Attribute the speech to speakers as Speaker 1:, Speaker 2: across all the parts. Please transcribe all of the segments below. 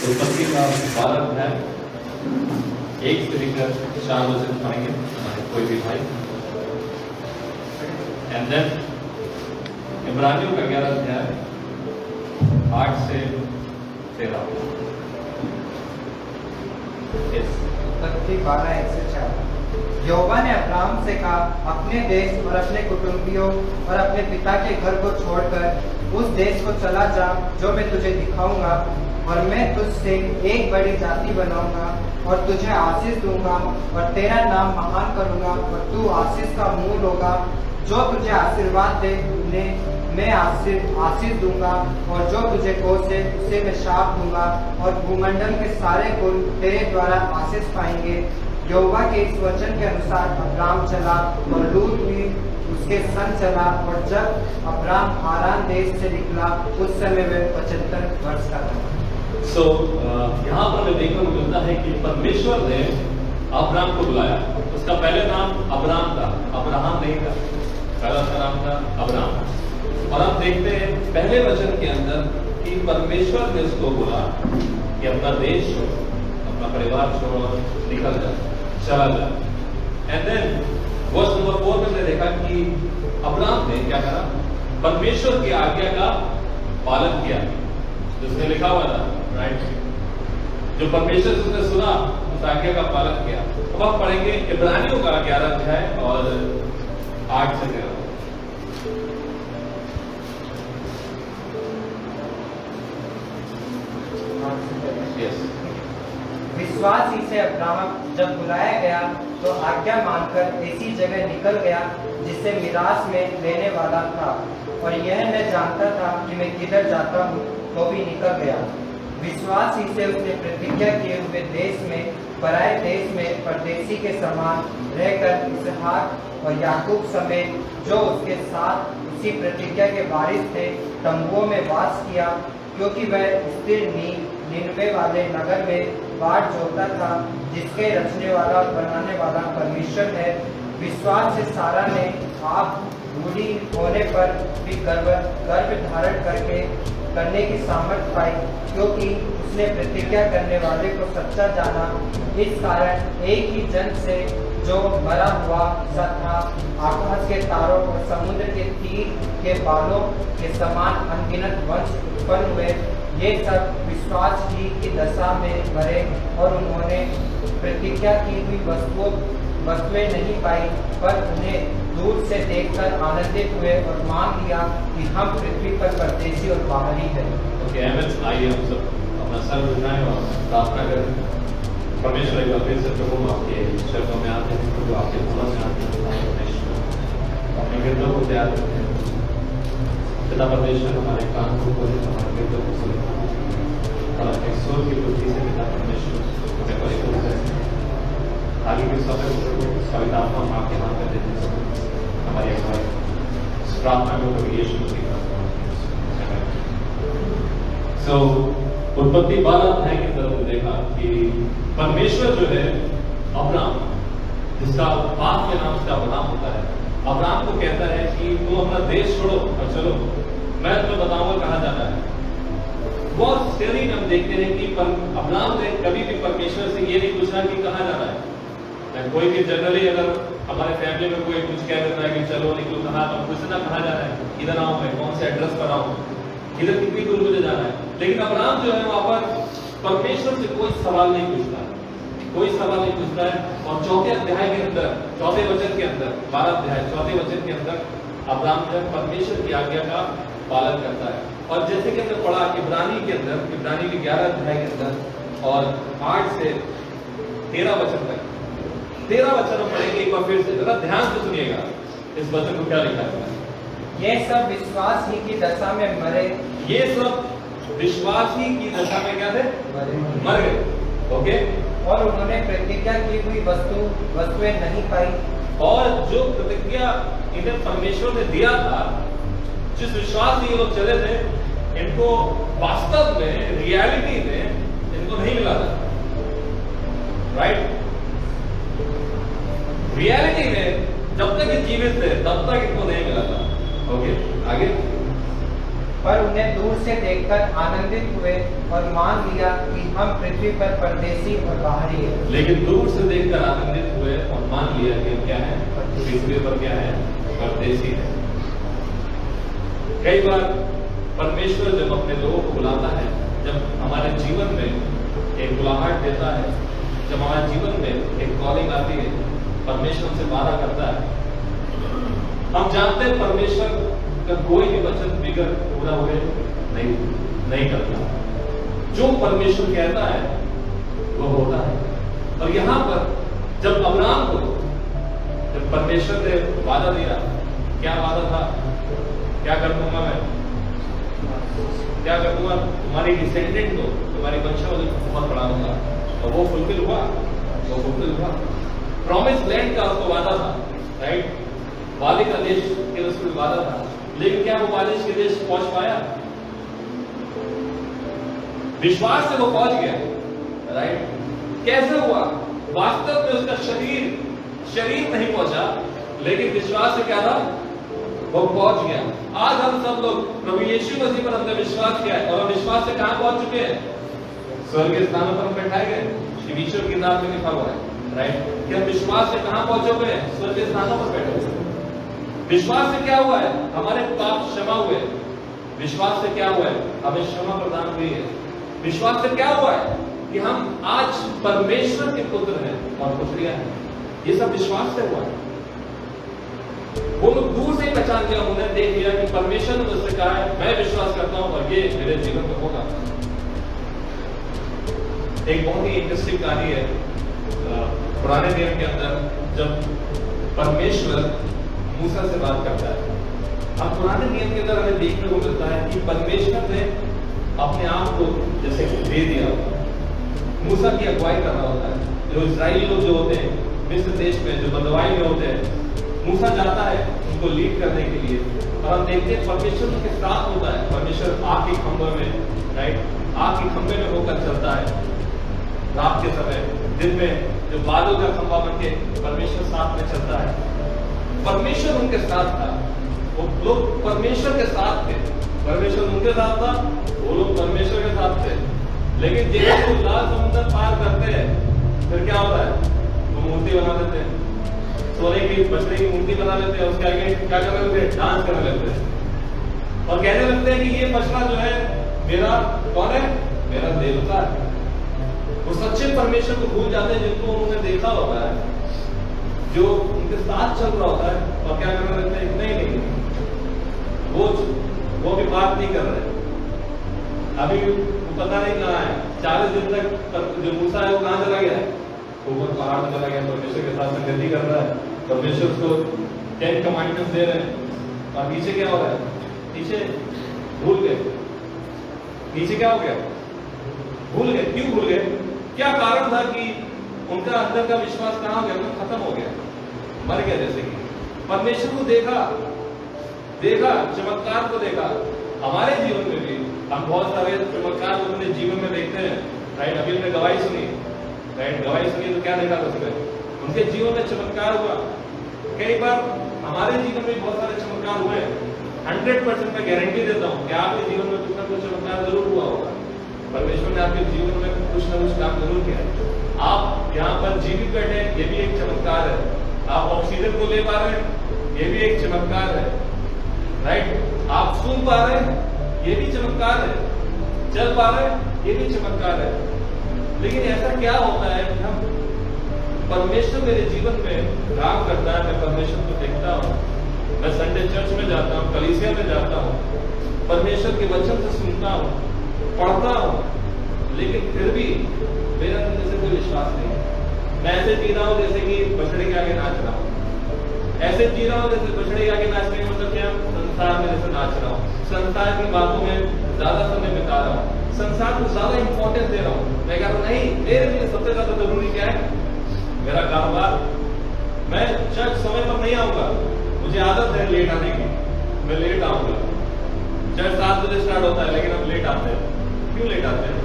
Speaker 1: उत्पत्ति का 12 अध्याय 1 से लेकर 4 वचन पढ़ेंगे हमारे कोई भी भाई। एंड देन इब्रानियों का 11 अध्याय 8 से 13।
Speaker 2: उत्पत्ति 12 1 से 4। यहोवा ने अब्राहम से कहा, अपने देश और अपने कुटुंबियों और अपने पिता के घर को छोड़कर उस देश को चला जा जो मैं तुझे दिखाऊंगा, और मैं तुझसे एक बड़ी जाति बनाऊंगा और तुझे आशीष दूंगा और तेरा नाम महान करूंगा और तू आशीष का मूल होगा। जो तुझे आशीर्वाद दे उन्हें मैं आशीष दूंगा और जो तुझे कोसे उसे मैं शाप दूंगा, और भूमंडल के सारे कुल तेरे द्वारा आशीष पाएंगे। यहोवा के इस वचन के अनुसार अब्राम चला और लूत भी उसके संग चला, और जब अब्राम हारान देश से निकला उस समय वह 75 वर्ष का था।
Speaker 1: यहाँ पर हमें देखने को मिलता है कि परमेश्वर ने अब्राम को बुलाया। उसका पहले नाम अब्राम था, अब्राहम नहीं था। पहला उसका नाम था अब्राम। और आप देखते हैं पहले वचन के अंदर कि परमेश्वर ने उसको बोला कि अपना देश छोड़, अपना परिवार छोड़, निकल जा, चला जा। एंड देन वर्स नंबर 4 में हमने देखा कि अब्राम ने क्या करा, परमेश्वर की आज्ञा का पालन किया, जिसने लिखा हुआ था, राइट। जो परमेश्वर से उसने सुना उस आज्ञा का पालन किया। अब आप पढ़ेंगे इब्रानियों का 11 अध्याय और 8 से 13।
Speaker 2: विश्वास ही से अब्राहम जब बुलाया गया तो आज्ञा मानकर ऐसी जगह निकल गया जिसे मिरास में लेने वाला था, और यह न जानता था कि मैं किधर जाता हूँ, तो भी निकल गया। विश्वास ही से उसने प्रतिज्ञा किए हुए देश में, पराये देश में परदेशी के समान रहकर इसहाक और याकूब समेत जो उसके साथ उसी प्रतिज्ञा के वारिस थे तंबुओं में वास किया, क्योंकि वह स्थिर निनवे वाले नगर में बाट जोता था, जिसके रचने वाला और बनाने वाला परमेश्वर है। विश्वास से सारा ने आप बूढ़ी होने पर भी गर्भ धारण करने की सामर्थ्य पाई, क्योंकि उसने प्रतिज्ञा करने वाले को सच्चा जाना। इस कारण एक ही जन से जो मरा हुआ सा था, आकाश के तारों और समुद्र के तीर के बालों के समान अनगिनत वंश उत्पन्न हुए। ये सब विश्वास की दशा में मरे, और उन्होंने प्रतिज्ञा की हुई वस्तुएं नहीं पाई, पर उन्हें दूर से देखकर आनंदित हुए और मान लिया कि हम पृथ्वी पर परदेशी और बाहरी हैं।
Speaker 1: आइए हम सब अपना सर उठाएं और प्रार्थना करें। परमेश्वर एक बार फिर से प्रभु आपके शब्दों में आते हैं, प्रभु आपके समझ में आते हैं। परमेश्वर अपने गिरदों को तैयार करते हैं। पिता परमेश्वर हमारे कान को खोले, हमारे गिरदों को सुने और अपने स्वर की बुद्धि से पिता परमेश्वर हमें परिपूर्ण करें। आगे के समय पवित्र आत्मा हम आपके हाथ में देते हैं। हमारी अगुवाई प्रार्थना को प्रभु यीशु मसीह का उत्पत्ति 12 अध्याय की तरफ देखा कि परमेश्वर जो है अब्राम, जिसका बाप के नाम से अब्राम होता है, अब्राम को कहता है कि तुम अपना देश छोड़ो और चलो, मैं तुम्हें बताऊंगा कहां जाना है। बहुत स्टोरी में हम देखते हैं कि अब्राम ने कभी भी परमेश्वर से ये नहीं पूछा कि कहां जाना है। कोई भी जनरली अगर हमारे फैमिली में कोई कुछ कह देता है कि चलो निकलो, कहाँ, तो पूछना कहाँ जाना है, इधर आऊं मैं, कौन से एड्रेस पर आऊं, इधर कितनी दूर मुझे जाना है। लेकिन अब्राहम जो है वहां पर परमेश्वर से कोई सवाल नहीं पूछता है, कोई सवाल नहीं पूछता है। और चौथे अध्याय के अंदर, चौथे वचन के अंदर, 12 अध्याय चौथे वचन के अंदर अब्राहम जो है परमेश्वर की आज्ञा का पालन करता है। और जैसे कि हमने पढ़ा इब्रानी के अंदर, इब्रानी के 11 अध्याय के अंदर और 8 से 13 वचन तक, 13 वचन हम पढ़ेंगे एक बार फिर से, जरा ध्यान से सुनिएगा इस वचन को क्या लिखा है।
Speaker 2: ये सब विश्वास ही की दशा में मरे,
Speaker 1: ये सब विश्वास ही की दशा में क्या थे, मर गए। ओके,
Speaker 2: और उन्होंने प्रतिज्ञा की हुई वस्तुएं नहीं पाई,
Speaker 1: और जो प्रतिज्ञा इन्हें परमेश्वर ने दिया था, जिस विश्वास से ये लोग चले थे, इनको वास्तव में, रियलिटी में इनको नहीं मिला था। राइट, रियलिटी में जब तक ये जीवित थे तब तक इनको नहीं मिला था। ओके, आगे
Speaker 2: पर उन्हें दूर से देखकर आनंदित हुए और मान लिया कि हम पृथ्वी पर परदेशी और बाहरी हैं।
Speaker 1: लेकिन दूर से देखकर आनंदित हुए और मान लिया कि हम क्या है, पृथ्वी पर क्या है, परदेशी है। कई बार परमेश्वर जब अपने लोगों को बुलाता है, जब हमारे जीवन में एक बुलाहट देता है, जब हमारे जीवन में एक कॉलिंग आती है, परमेश्वर हमसे वादा करता है, हम जानते हैं परमेश्वर का कोई भी वचन बिगड़ पूरा हुए नहीं करता। जो परमेश्वर कहता है वो होता है। और यहां पर जब अब्राहम को जब परमेश्वर ने वादा दिया, क्या वादा था? क्या कर दूंगा मैं, क्या कर दूंगा, तुम्हारी डिसेंडेंट को, तुम्हारी वंशावली को बहुत बढ़ाऊंगा। और वो फुलफिल हुआ, वो फुलफिल हुआ। प्रॉमिस लैंड का उसको वादा था, राइट, वादे का देश के उसको वादा था, लेकिन क्या वो वादे के देश पहुंच पाया? विश्वास से वो पहुंच गया, राइट। कैसे हुआ? वास्तव में उसका शरीर नहीं पहुंचा, लेकिन विश्वास से क्या था, वो पहुंच गया। आज हम सब लोग प्रभु यीशु मसीह पर हमने विश्वास किया है और हम विश्वास से कहां पहुंच चुके हैं? स्वर्गीय स्थानों पर बैठाए गए। ईश्वर की किताब में लिखा हुआ है, राइट, कि हम विश्वास से कहां पहुंचे हुए हैं? स्वर्गीय स्थानों पर बैठे हुए। विश्वास से क्या हुआ है? हमारे पाप क्षमा हुए। विश्वास से क्या हुआ है? हमें क्षमा प्रदान हुई है। विश्वास से क्या हुआ है? कि हम आज परमेश्वर के पुत्र हैं और पुत्रियां हैं। ये सब विश्वास से हुआ है। वो लोग दूर से ही पहचान लिया, उन्होंने देख लिया कि परमेश्वर ने मुझसे कहा है, मैं विश्वास करता हूं और ये मेरे जीवन में होगा। एक बहुत ही इंटरेस्टिंग कहानी है पुराने नियम के अंदर, जब परमेश्वर मूसा से बात करता है। अब पुराने नियम के अंदर हमें देखने को मिलता है कि परमेश्वर ने अपने आप को जैसे दे दिया, मूसा की अगुवाई कर रहा होता है। जो इस्राएली लोग जो होते हैं मिस्र देश में, जो बंदवाई में होते हैं, मूसा जाता है उनको लीड करने के लिए, और हम देखते हैं परमेश्वर उनके साथ होता है। परमेश्वर आग के खंभे में, राइट, आग के खंभे में होकर चलता है रात के समय। दिन में जो बादल का खंभा बन के परमेश्वर साथ में चलता है। परमेश्वर उनके साथ था, वो लोग परमेश्वर के साथ थे, परमेश्वर उनके साथ था, वो लोग परमेश्वर के साथ थे। लेकिन जैसे वो लाल समुद्र पार करते हैं, फिर क्या होता है? वो मूर्ति बना देते हैं, सोने की बछड़े की मूर्ति बना लेते हैं, उसके आगे क्या करने लगते हैं? डांस करने लगते हैं और कहने लगते हैं कि ये बछड़ा जो है मेरा कौन है? मेरा देवता है। वो सच्चे परमेश्वर को भूल जाते हैं जिनको उन्होंने देखा होता है, जो उनके साथ चल रहा होता है, और क्या करने लगते हैं? नहीं, वो भी बात नहीं कर रहे। अभी वो पता नहीं कहाँ है, 40 दिन तक जो मूसा है वो कहाँ चला गया है? ऊपर पहाड़ में चला गया, परमेश्वर के साथ संगति कर रहा है। परमेश्वर उसको 10 कमांडमेंट्स दे रहे हैं, और नीचे क्या हो रहा है? नीचे भूल गए। नीचे क्या हो गया? भूल गए। क्यों भूल गए? क्या कारण था कि उनका अंदर का विश्वास कहां हो गया? खत्म हो गया, मर गया। जैसे कि परमेश्वर को देखा, चमत्कार को देखा। हमारे जीवन में भी हम बहुत सारे चमत्कार को अपने जीवन में देखते हैं, राइट। अभी हमने गवाही सुनी, राइट, गवाही सुनी तो क्या देखा उसमें? उनके जीवन में चमत्कार हुआ। कई बार हमारे जीवन में बहुत सारे चमत्कार हुए। 100% मैं गारंटी देता हूं कि आपके जीवन में कुछ ना कुछ चमत्कार जरूर हुआ होगा। परमेश्वर ने आपके जीवन में कुछ ना कुछ काम जरूर किया। आप यहाँ पर जीवित बैठे हैं, ये भी एक चमत्कार है। आप ऑक्सीजन को ले पा रहे हैं, ये भी एक चमत्कार है, राइट। आप सुन पा रहे हैं, ये भी चमत्कार है। चल पा रहे हैं, ये भी चमत्कार है। लेकिन ऐसा क्या होता है कि हम परमेश्वर मेरे जीवन में काम करता है, मैं परमेश्वर को देखता हूँ, मैं संडे चर्च में जाता हूँ, कलीसिया में जाता हूँ, परमेश्वर के वचन से सुनता हूँ, पढ़ता हूँ, लेकिन फिर भी मेरा अंदर से कोई विश्वास नहीं है। मैं ऐसे जी रहा हूँ जैसे कि बछड़े के आगे नाच रहा हूँ। ऐसे जी रहा हूँ जैसे बछड़े के आगे नाचने का मतलब क्या? संसार में जैसे नाच रहा हूँ, संसार की बातों में ज्यादा समय बिता रहा हूँ, संसार को ज्यादा इंपॉर्टेंस दे रहा हूँ। मैं कह रहा हूँ नहीं, मेरे लिए सबसे ज्यादा जरूरी क्या है? मेरा कारोबार। मैं चर्च समय पर नहीं आऊंगा, मुझे आदत है लेट आने की, मैं लेट आऊंगा। चर्च 7 बजे स्टार्ट होता है, लेकिन हम लेट आते हैं। क्यों लेट आते हैं?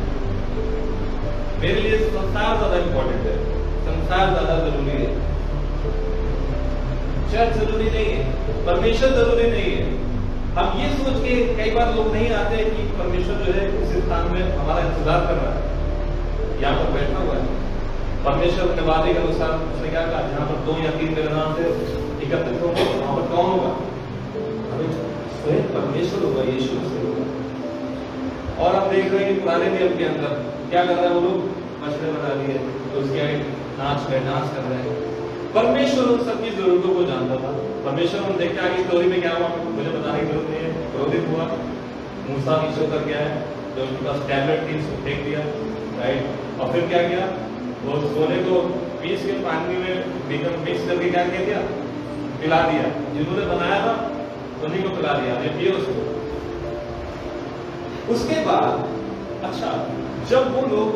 Speaker 1: मेरे लिए संसार ज्यादा इंपॉर्टेंट है, संसार ज्यादा जरूरी है। चर्च जरूरी नहीं है, परमेश्वर जरूरी नहीं है। हम ये सोच के कई बार लोग नहीं आते कि परमेश्वर जो है इस स्थान में हमारा इंतजार कर रहा है, यहाँ पर बैठा हुआ है। परमेश्वर के वादे के अनुसार उसने क्या कहा, जहाँ पर 2 या 3 मेरे नाम से एकत्रित होंगे वहां पर कौन होगा? अभी स्वयं परमेश्वर होगा, यीशु मसीह होगा। और हम देख रहे हैं कि पुराने नियम के अंदर क्या कर रहे हैं वो लोग, मछली बना लिए, तो उसके आगे नाच कर रहे हैं। परमेश्वर उन सबकी जरूरतों को जानता था। परमेश्वर हम देखते आगे स्टोरी में क्या हुआ, मुझे बताने की जरूरत नहीं है। क्रोधित हुआ, मूसा नीचे उतर गया है, जो उसके पास टैबलेट थी उसको फेंक दिया, राइट। और फिर क्या किया, वो सोने को पीस के पानी में मिक्स करके क्या किया, पिला दिया। जिन्होंने बनाया था उन्हीं को पिला दिया, पिए उसको। उसके बाद अच्छा, जब वो लोग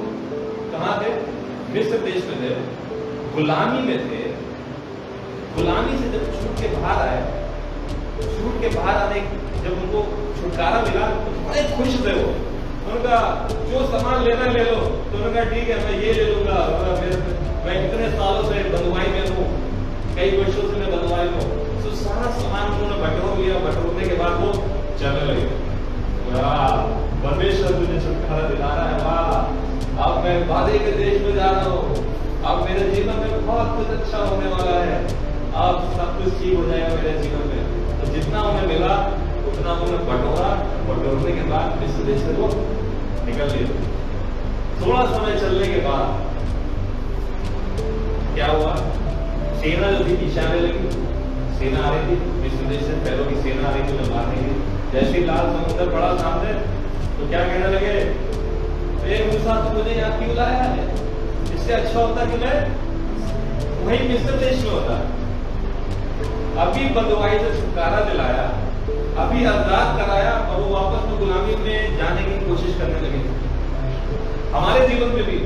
Speaker 1: कहाँ थे, मिस्र देश में थे, गुलामी में थे, गुलामी से जब छूट के बाहर आए, छूट के बाहर आने जब उनको छुटकारा मिला तो बड़े खुश थे वो। उनका जो सामान लेना ले लो, तो उन्होंने कहा ठीक है मैं ये ले लूंगा, मैं इतने सालों से बंधुआई में हूँ, कई वर्षों से मैं बंधुआई में हूँ। तो सारा सामान उन्होंने बटोर लिया, बटोरने के बाद वो चलने लगे। परमेश्वर मुझे छुटकारा दिला रहा है, वाह, अब मैं वादे के देश में जा रहा हूँ, अब मेरे जीवन में बहुत कुछ अच्छा होने वाला है, अब सब कुछ ठीक हो जाएगा मेरे जीवन में। तो जितना उन्हें मिला उतना उन्हें बटोरा, बटोरने के बाद मिस्र देश से वो निकल लिए। थोड़ा समय चलने के बाद क्या हुआ, सेना जो थी पीछे आने लगी, सेना आ रही थी मिस्र देश से, पैरों की सेना आ रही थी उन्हें मारने की। जैसे ही लाल समुद्र बड़ा सामने, तो क्या कहने लगे, मूसा तो मुझे यहाँ क्यों लाया है, इससे अच्छा होता कि मैं वहीं मिस्र देश में होता। अभी बंधुआई से छुटकारा दिलाया, अभी आजाद कराया, और वो वापस में गुलामी में जाने की कोशिश करने लगे। हमारे जीवन में भी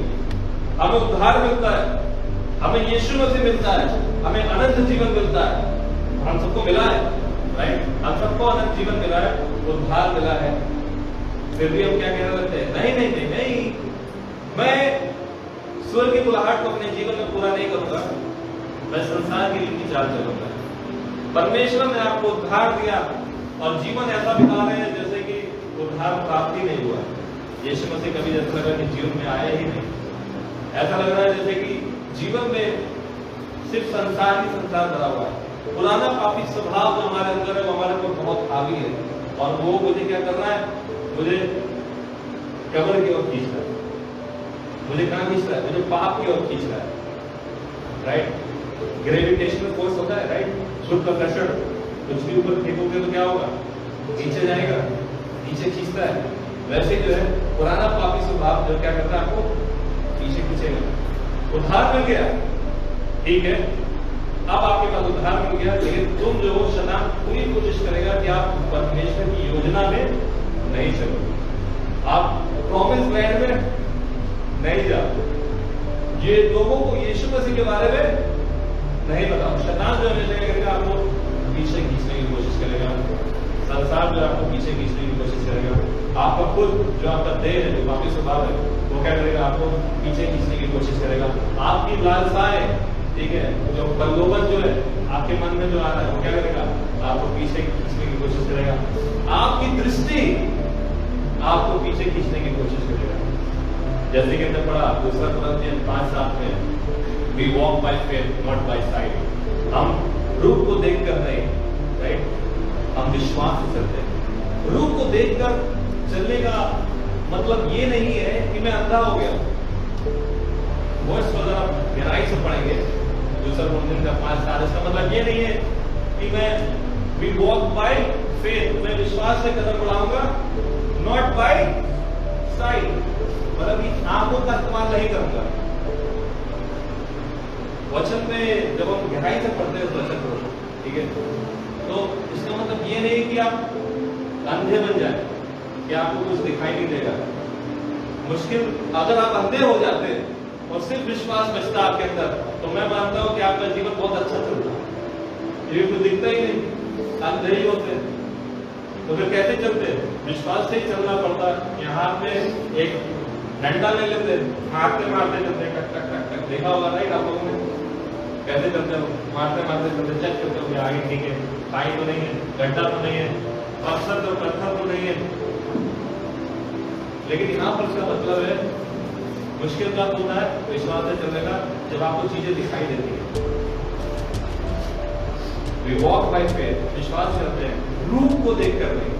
Speaker 1: हमें उद्धार मिलता है, हमें यीशु मसीह मिलता है, हमें अनंत जीवन मिलता है, हम सबको मिला है, राइट। हम सबको अनंत जीवन मिला है, उद्धार मिला है। फिर भी हम क्या कहने लगते हैं, नहीं नहीं नहीं नहीं, मैं स्वर्ग की बुलाहट को अपने जीवन में पूरा नहीं करूंगा, मैं संसार की रीति चाल चलूंगा। परमेश्वर ने आपको उद्धार दिया और जीवन ऐसा बिता रहे हैं जैसे कि उद्धार प्राप्ति नहीं हुआ। यीशु मसीह कभी ऐसा लगा कि जीवन में आया ही नहीं, ऐसा लग रहा है जैसे कि जीवन में सिर्फ संसार ही संसार भरा हुआ है। पुराना पापी स्वभाव जो हमारे अंदर है वो हमारे ऊपर बहुत हावी है, और वो मुझे क्या कर रहा है, मुझे कब्र की ओर खींच रहा है, मुझे कहां खींच रहा है, मुझे पाप की ओर खींच रहा है, राइट। ग्रेविटेशनल फोर्स होता है, राइट, गुरुत्वाकर्षण, कुछ भी ऊपर फेंकोगे तो क्या होगा, नीचे जाएगा, नीचे खींचता है। वैसे जो है पुराना पापी स्वभाव जो क्या करता है, आपको पीछे खींचेगा। उद्धार मिल गया, ठीक है, अब आपके पास उद्धार मिल गया, लेकिन तुम जो हो शैतान पूरी कोशिश करेगा कि आप परमेश्वर की योजना में नहीं चलो, आप प्रॉमिस लैंड में नहीं जाओ, ये लोगों को यीशु मसीह के बारे में नहीं बताओ। शैतान जो हमेशा करेगा आपको पीछे खींचने की कोशिश करेगा, संसार जो आपको पीछे खींचने की कोशिश करेगा, आपका खुद जो आपका देह है, जो पापी स्वभाव है, वो क्या करेगा, आपको पीछे खींचने की कोशिश करेगा। आपकी लालसाएं, ठीक है, जो प्रलोभन जो है आपके मन में जो आ रहा है, वो क्या करेगा, आपको पीछे खींचने की कोशिश करेगा। आपकी दृष्टि आपको पीछे खींचने की कोशिश करेगा। जैसे कि हमने पढ़ा 2 Corinthians 5:7 में, We walk by faith, not by sight. हम रूप को देखकर नहीं, राइट, हम विश्वास से चलते हैं। रूप को देखकर चलने का मतलब ये नहीं है कि मैं अंधा हो गया। वर्ष अगर आप गहराई से पढ़ेंगे 2 Corinthians 5:7, इसका मतलब ये नहीं है कि मैं we walk by faith, मैं विश्वास से कदम बढ़ाऊंगा, not by sight, मतलब आंखों का इस्तेमाल नहीं करूंगा। वचन में जब हम गहराई से पढ़ते हैं वचन को, ठीक है, तो इसका मतलब ये नहीं कि आप अंधे बन जाए, कि आपको कुछ दिखाई नहीं देगा। मुश्किल, अगर आप अंधे हो जाते और सिर्फ विश्वास बचता आपके अंदर, तो मैं मानता हूं कि आपका जीवन बहुत अच्छा चलता, ये तो दिखता ही नहीं, अंधे ही होते। तो फिर कैसे चलते, विश्वास से ही चलना पड़ता। यहाँ पे एक डंडा ले लेते, मारते मारते चलते, टक टक टक टक, देखा होगा राइट आप लोगों ने, कैसे चलते हो, मारते मारते चलते, चेक करते हो आगे ठीक है, खाई तो नहीं है, गड्ढा तो नहीं है, पत्थर तो पत्थर तो नहीं है, लेकिन यहाँ पर इसका मतलब है मुश्किल कब होता है विश्वास से चलने का, जब आपको चीजें दिखाई देती है। We walk by faith, विश्वास करते हैं रूप को देख कर नहीं।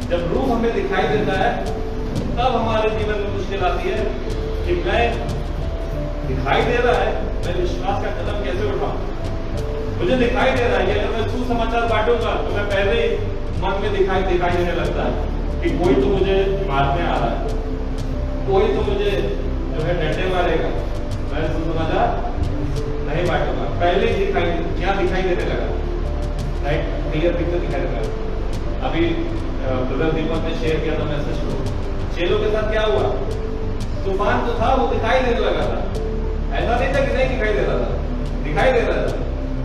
Speaker 1: जब रूप हमें दिखाई देता है तब हमारे जीवन में मुश्किल आती है कि मैं दिखाई दे रहा है, मैं विश्वास का कदम कैसे उठाऊं। मुझे दिखाई दे रहा है कि अगर मैं सुसमाचार बांटूंगा तो मैं पहले ही मन में दिखाई देने लगता है कि कोई तो मुझे मारने आ रहा है, कोई तो मुझे जो है डंडे मारेगा, मैं सुसमाचार नहीं बांटूंगा। पहले ही दिखाई देने लगा, राइट, क्लियर पिक्चर दिखाई देने लगा। अभी ब्रदर दीपक ने शेयर किया था मैसेज को, चेलों के साथ क्या हुआ, तूफान जो था वो दिखाई देने लगा था, ऐसा नहीं था कि नहीं दिखाई दे रहा था, दिखाई दे रहा था,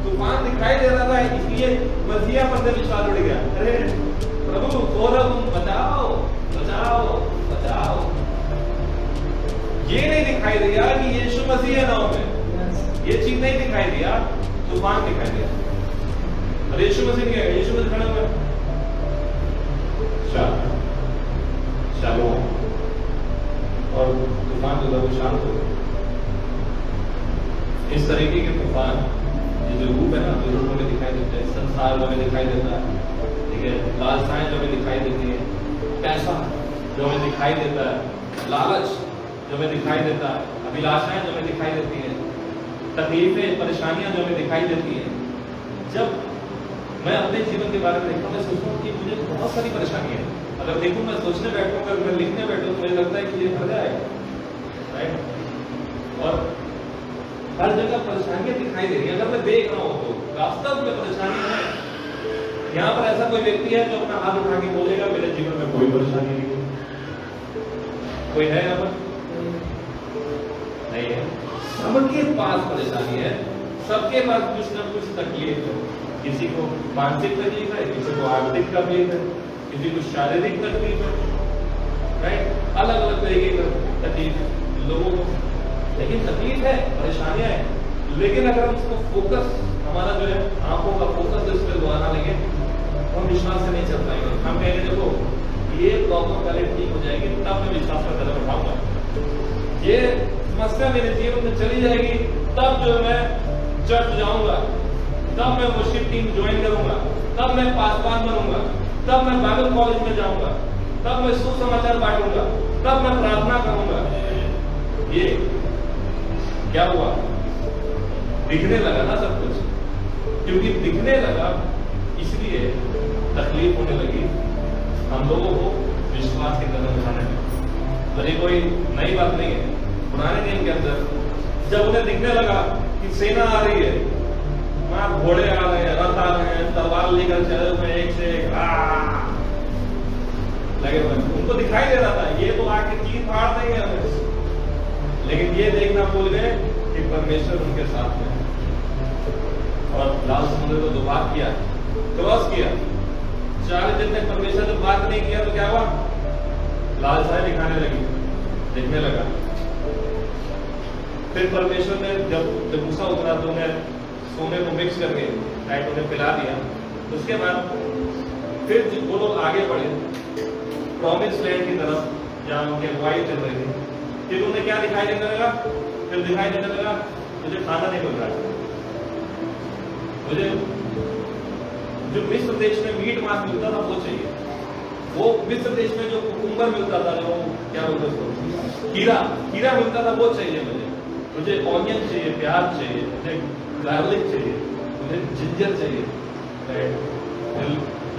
Speaker 1: तूफान दिखाई दे रहा था, इसलिए मसीहा पर से विश्वास उड़ गया। अरे प्रभु थोड़ा तुम बचाओ बचाओ बचाओ। ये नहीं दिखाई दिया कि यीशु मसीह है नाम में, ये चीज नहीं दिखाई दिया, तूफान दिखाई दिया। और यीशु मसीह क्या है, यीशु मसीह खड़े हुए चलो और तूफान जो था वो शांत हो गया। इस तरीके के तूफान ये जो रूप है ना, जो रूप हमें दिखाई देता है, संसार जो हमें दिखाई देता है, ठीक है, लालसाएं जो हमें दिखाई देती है, पैसा जो हमें दिखाई देता है, लालच जो हमें दिखाई देता है, अभिलाषाएं जो हमें दिखाई देती है, तकलीफें परेशानियां जो हमें दिखाई देती है। जब मैं अपने जीवन के बारे में देखता हूँ, मैं सोचता हूँ कि मुझे बहुत सारी परेशानी है। अगर देखूँ, मैं सोचने बैठूँ, अगर मैं लिखने बैठूँ तो मुझे लगता है कि ये भर जाएगा, राइट। और हर जगह परेशानियां दिखाई दे रही है। अगर मैं देख रहा हूँ तो वास्तव में परेशानी है। यहाँ पर ऐसा कोई व्यक्ति है जो अपना हाथ उठा के बोलेगा मेरे जीवन में कोई परेशानी नहीं है? कोई है यहाँ पर? नहीं है। सबके पास परेशानी है, सबके पास कुछ ना कुछ तकलीफ है। किसी को मानसिक तकलीफ है, किसी को आर्थिक तकलीफ है, किसी को शारीरिक तकलीफ है, राइट, अलग अलग तरीके की तकलीफ लोगों को, लेकिन तकलीफ है, परेशानियां हैं। लेकिन अगर हम उसको फोकस, हमारा जो है आंखों का फोकस इस पर लगाना लेंगे, हम विश्वास से नहीं चल पाएंगे। हम कहेंगे देखो ये प्रॉब्लम पहले ठीक हो जाएगी तब मैं विश्वास का कदम उठाऊंगा, ये समस्या मेरे जीवन में चली जाएगी तब जो मैं चर्च जाऊंगा, तब मैं वर्शिप टीम ज्वाइन करूंगा, तब मैं पासवान बनूंगा, तब मैं बाइबल कॉलेज में जाऊंगा, तब मैं सुसमाचार बांटूंगा, तब मैं प्रार्थना करूंगा। ये क्या हुआ? दिखने लगा ना सब कुछ, क्योंकि दिखने लगा इसलिए तकलीफ होने लगी हम लोगों को विश्वास के कदम उठाने में। तो ये कोई नई बात नहीं है। पुराने नियम के अंदर जब उन्हें दिखने लगा कि सेना आ रही है, वहां घोड़े आ रहे हैं, रथ आ रहे हैं, तलवार लेकर चले हुए एक से एक लगे हुए, उनको दिखाई दे रहा था ये तो आके चीर फाड़ देंगे हमें, लेकिन ये देखना भूल गए कि परमेश्वर उनके साथ में। और लाल समुद्र को जो बात किया, क्रॉस किया, 40 दिन तक परमेश्वर ने बात नहीं किया तो क्या हुआ? लालसाएं दिखाने लगी, दिखने लगा। फिर परमेश्वर ने जब मूसा उतरा तो उन्हें सोने को मिक्स करके राइट उन्हें पिला दिया। उसके बाद फिर वो लोग आगे बढ़े प्रॉमिस लैंड की तरफ, जहां उनकी अगुवाई चल रही थी। फिर उन्हें क्या दिखाई देने लगा? फिर दिखाई देने लगा मुझे खाना नहीं मिल रहा, मुझे जो मिस्र देश में मीट मांस मिलता था वो चाहिए, वो मिस्र देश में जो कुकुम्बर मिलता था, जो क्या बोलते उसको, कीरा मिलता था, वो चाहिए मुझे ऑनियन चाहिए, प्याज चाहिए, मुझे गार्लिक चाहिए, मुझे जिंजर चाहिए,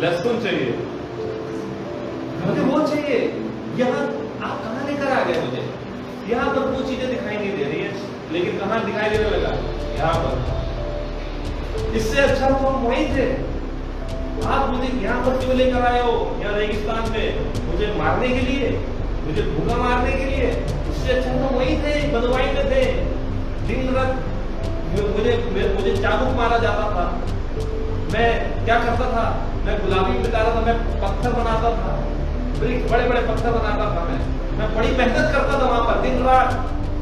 Speaker 1: लहसुन चाहिए, मुझे वो चाहिए। यहाँ आप कहाँ लेकर आ गए मुझे? यहाँ पर वो चीजें दिखाई नहीं दे रही है, लेकिन कहाँ दिखाई देने लगा? यहाँ पर। इससे अच्छा तो हम वहीं थे। आप मुझे यहाँ पर क्यों लेकर आए हो? यहाँ रेगिस्तान में मुझे मारने के लिए, मुझे भूखा मारने के लिए? इससे अच्छा तो वहीं थे, बदवाई में थे। दिन रात मुझे चाबुक मारा जाता था। मैं क्या करता था? मैं गुलामी बिता रहा था, मैं पत्थर बनाता था, बड़े बड़े पत्थर बनाता था। मैं बड़ी मेहनत करता था वहां पर, दिन रात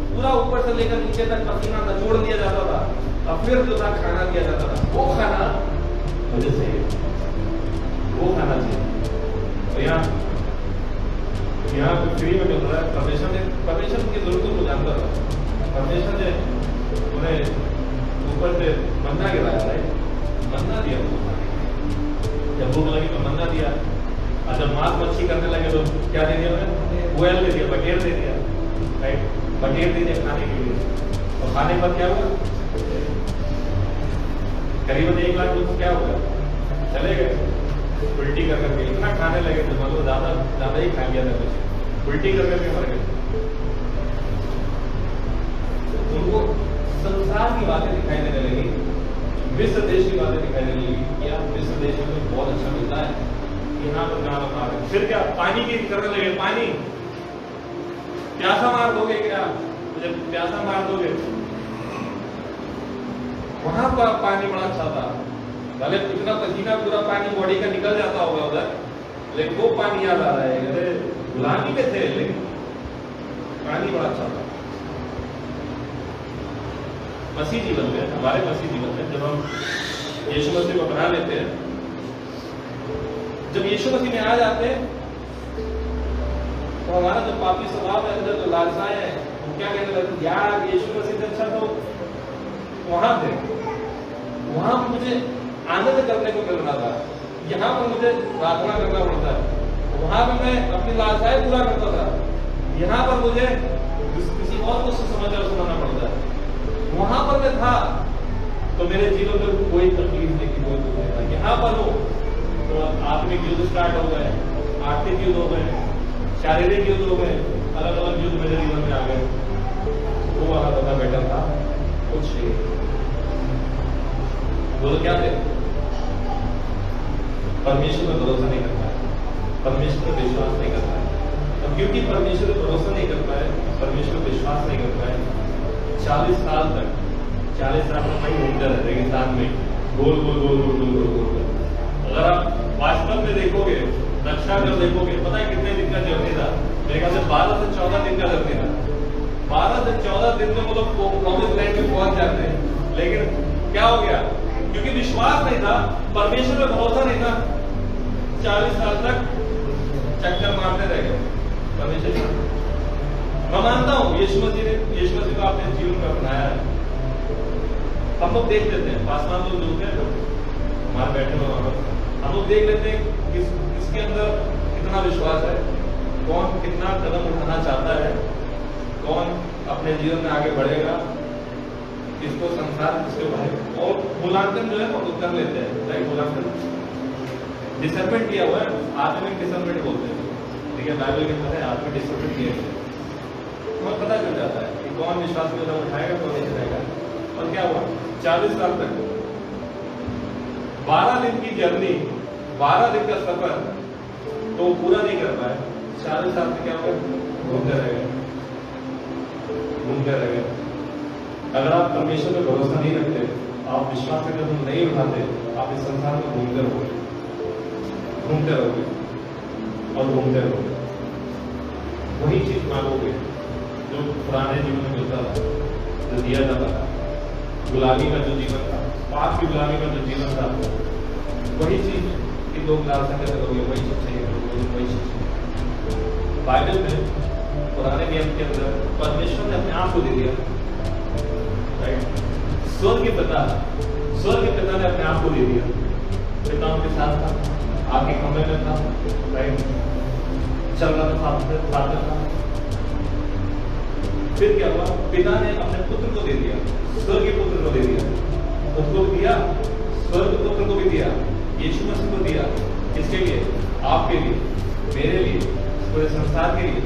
Speaker 1: पूरा ऊपर से लेकर नीचे तक पसीना निचोड़ दिया जाता था। और फिर जो था खाना दिया जाता था, वो खाना मुझे चाहिए, वो खाना चाहिए। तो यहाँ पे फ्री में मिल रहा है। परमेश्वर की जरूरतों को जानता था। परमेश्वर ने उन्हें ऊपर से मन्ना गिराया, राइट, मन्ना दिया उनको खाने के लिए। जब भूख लगी तो मन्ना दिया, और जब मांस मच्छी करने लगे तो क्या दे दिया उन्हें? गोयल दे दिया, बटेर दे दिया, राइट, बटेर दे दिया खाने के लिए। और खाने पर क्या हुआ? करीबन 1 लाख लोग क्या हुआ? चले गए उल्टी कर करके। इतना खाने लगे थे, मतलब ज्यादा ही खा लिया था कुछ, उल्टी कर करके मर गए। उनको संसार की बातें दिखाई देने लगी, मिस्र देश की बातें दिखाई देने लगी। क्या मिस्र देश में तो बहुत अच्छा मिलता है, यहाँ पर कहाँ बता रहे। फिर क्या पानी की करने लगे, पानी प्यासा मार दोगे क्या? मुझे प्यासा मार दोगे। वहां पर पानी बड़ा अच्छा था, भले इतना पसीना पूरा पानी बॉडी का निकल जाता होगा उधर, लेकिन वो पानी याद आ रहा है। अरे गुलामी में थे लेकिन पानी बड़ा अच्छा था। मसीह जीवन में, हमारे मसीह जीवन में जब हम यीशु मसीह को अपना लेते हैं, जब यीशु मसीह में आ जाते हैं, तो हमारा जो पापी स्वभाव है, अंदर जो लालसाएं हैं, हम क्या कहने लगते, यार यीशु मसीह से अच्छा तो वहां थे, वहां मुझे आनंद करने को मिल रहा था, यहाँ पर मुझे प्रार्थना करना पड़ता है, वहां पर मैं अपनी लालसाएं पूरा करता था, यहाँ पर मुझे किसी और को सुसमाचार सुनाना पड़ता है। वहां पर मैं था तो मेरे जीवन में कोई तकलीफ नहीं थी, कोई दुख नहीं था। यहाँ पर हो तो आत्मिक युद्ध स्टार्ट हो गए, आर्थिक युद्ध हो गए, शारीरिक युद्ध हो गए, अलग अलग युद्ध मेरे जीवन में आ गए। वो वाला बता बेटर था कुछ नहीं। वो क्या थे? परमेश्वर पर भरोसा नहीं करता है, परमेश्वर पर विश्वास नहीं करता है। अब क्योंकि परमेश्वर पर भरोसा नहीं करता है, परमेश्वर पर विश्वास नहीं करता है, 40 साल तक 40 साल में वही घूमते रहे रेगिस्तान में, गोल गोल गोल गोल गोल गोल गोल। अगर आप वास्तव में देखोगे, रक्षा कर देखोगे, पता है कितने दिन का जर्नी था? मेरे ख्याल से 12 से 14 दिन का जर्नी था। 12 से 14 दिन में वो लोग प्रॉमिस लैंड में पहुंच जाते हैं, लेकिन क्या हो गया? क्योंकि विश्वास नहीं था, परमेश्वर पे भरोसा नहीं था, 40 साल तक चक्कर मारते रह गए। परमेश्वर, मैं मानता हूं यीशु मसीह को आपने जीवन में अपनाया है। हम लोग देख लेते हैं, पासवान लोग जो हैं हमारे बैठे हुए वहां पर, हम लोग देख लेते हैं किसके अंदर कितना विश्वास है, कौन कितना कदम उठाना चाहता है, कौन अपने जीवन में आगे बढ़ेगा, किसको संसार किसके भाई। और मूल्यांकन जो है वो कर लेते हैं, राइट, मूल्यांकन डिसर्नमेंट किया हुआ है, आत्मिक डिसर्नमेंट बोलते हैं, ठीक है, बाइबल के अंदर है आत्मिक डिसर्नमेंट किया है। तो पता चल जाता है कि कौन विश्वास में कदम उठाएगा, कौन नहीं उठाएगा। और क्या हुआ? 40 साल तक 12 दिन की जर्नी, 12 दिन का सफर तो पूरा नहीं कर पाए। 40 साल से क्या हुआ? घूमते रह गए, घूमते रह गए। अगर आप परमेश्वर पे भरोसा नहीं रखते, आप विश्वास का कदम नहीं उठाते, आप इस संसार में घूमते रहोगे, घूमते रहोगे और घूमते रहोगे। वही चीज मांगोगे जो पुराने जीवन में मिलता था, जो दिया जाता था, गुलामी का जो जीवन था, पाप की गुलामी का जो जीवन था, वही चीज की लोग लालसा करते करोगे, वही चीज चाहिए करोगे, वही चीज। बाइबल में पुराने नियम के अंदर परमेश्वर ने अपने आप को दे दिया, राइट। स्वर्ग के पिता ने अपने आप को दे दिया। पिता उनके साथ था, आपके कमरे में था, राइट, चल रहा था, साथ में था। फिर क्या हुआ? पिता ने अपने पुत्र को दे दिया, स्वर्ग के पुत्र को दे दिया, उसको भी दिया, स्वर्ग के पुत्र को भी दिया, यीशु मसीह को दिया। किसके लिए? आपके लिए, मेरे लिए, पूरे संसार के लिए।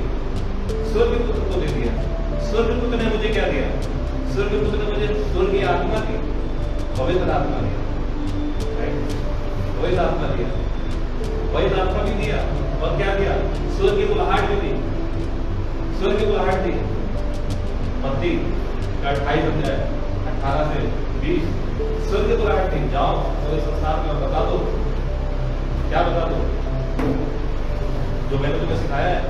Speaker 1: स्वर्ग के पुत्र को दे दिया। स्वर्ग के पुत्र ने मुझे क्या दिया? स्वर्ग के पुत्र ने मुझे स्वर्ग की आत्मा दी, पवित्र आत्मा दी, पवित्र आत्मा दिया, पवित्र आत्मा भी दिया। और क्या दिया? स्वर्ग की बुलाहट भी दी, स्वर्ग की बुलाहट दी। मत्ती 28 अध्याय 18 से 20 स्वर्ग की बुलाहट दी। जाओ पूरे संसार में बता दो, क्या बता दो? जो मैंने तुम्हें सिखाया है,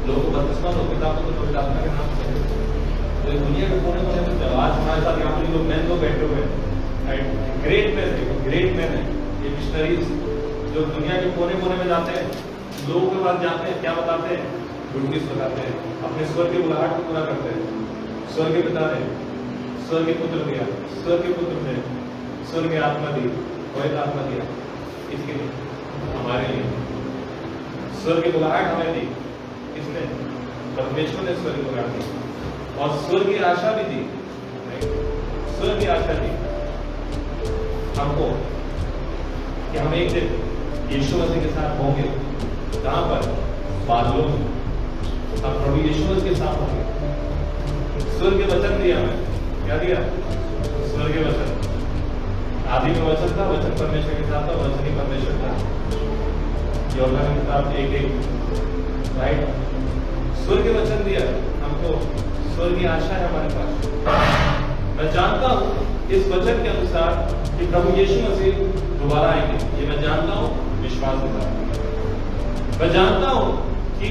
Speaker 1: लोगों को बपतिस्मा दो, पिता को तो पवित्र आत्मा के नाम से। तो दुनिया के कोने कोने में आज हमारे साथ यहाँ पर लोग मैन लोग बैठे हुए हैं, ग्रेट मैन है, ये मिशनरीज जो दुनिया के कोने कोने में जाते हैं, लोगों के पास जाते हैं, क्या बताते हैं? गुड न्यूज़ बताते हैं, अपने स्वर्ग की बुलाहट को पूरा करते हैं। स्वर्ग के पिता ने स्वर्ग के पुत्र दिया, स्वर्ग के पुत्र ने स्वर्ग की आत्मा दी, पवित्र आत्मा दिया, इसके लिए, हमारे लिए। स्वर्ग की बुलाहट हमें दी, किसने? परमेश्वर ने स्वर्ग की बुलाहट दी, और स्वर्ग की आशा भी दी, स्वर्ग की आशा दी हमको कि हम एक दिन यीशु मसीह के साथ होंगे। कहां पर? बादलों में। हम प्रभु यीशु मसीह के साथ होंगे। स्वर्ग के वचन दिया हमें, क्या दिया? स्वर्ग के वचन। आदि में वचन था, वचन परमेश्वर के साथ था, वचन ही परमेश्वर था। यूहन्ना की किताब 1:1, राइट? स्वर्ग के वचन दिया हमको, स्वर्ग की आशा है हमारे पास। मैं जानता हूं इस वचन के अनुसार कि प्रभु यीशु मसीह दोबारा आएंगे, ये मैं जानता हूं विश्वास के साथ। मैं जानता हूं कि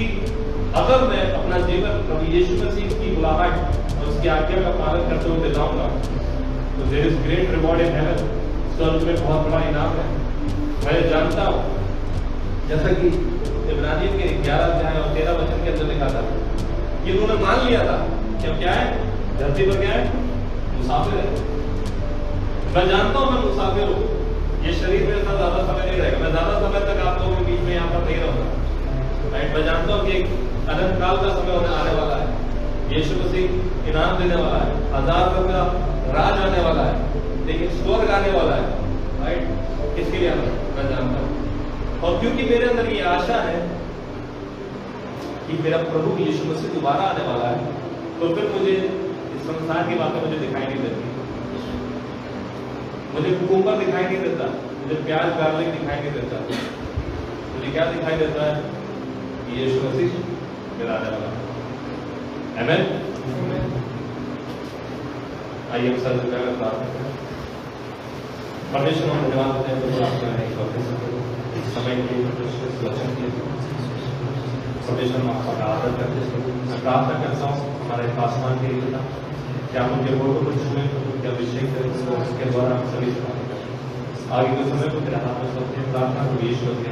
Speaker 1: अगर मैं अपना जीवन प्रभु यीशु मसीह की बुलाहट और उसकी आज्ञा का पालन करते हुए बिताऊंगा तो there is great reward in heaven, स्वर्ग में बहुत बड़ा इनाम है। मैं जानता हूं, जैसा कि इब्रानियों के 11 अध्याय और 13 वचन के अंदर लिखा था कि उन्होंने मान लिया था कि हम क्या है, धरती पर क्या है, मुसाफिर है। मैं जानता हूं मैं मुसाफिर हूं, ये शरीर मेरे साथ ज्यादा समय नहीं रहेगा, मैं ज्यादा समय तक आप लोगों के बीच में यहाँ पर नहीं रहूंगा, राइट? मैं जानता हूं कि एक अनंत काल का समय होने आने वाला है, यीशु मसीह इनाम देने वाला है, 1000 वर्ष का राज आने वाला है, लेकिन स्वर्ग आने वाला है, राइट? इसके लिए मैं जानता हूं, और क्योंकि मेरे अंदर ये आशा है कि मेरा प्रभु यीशु मसीह दोबारा आने वाला है, तो फिर मुझे इस संसार की बातें मुझे दिखाई नहीं देती, मुझे कुकुम्बर दिखाई नहीं देता, मुझे प्याज गार्लिक दिखाई नहीं देता, मुझे क्या दिखाई देता है? कि यीशु मसीह मेरा आने वाला है। आमीन। आइए हम सब मिलकर प्रार्थना करें। परमेश्वर हम धन्यवाद देते हैं तो आपका इस समय के इस वचन के परमेश्वर हम आपका आदर करते हैं। मैं प्रार्थना करता हूँ हमारे आसमान के पिता, क्या हम उनके वोटों को छुएं, उनके अभिषेक करें, उसके द्वारा हम सभी आगे के समय को तेरे हाथ में सौंपते हैं। प्रार्थना को यीशु मसीह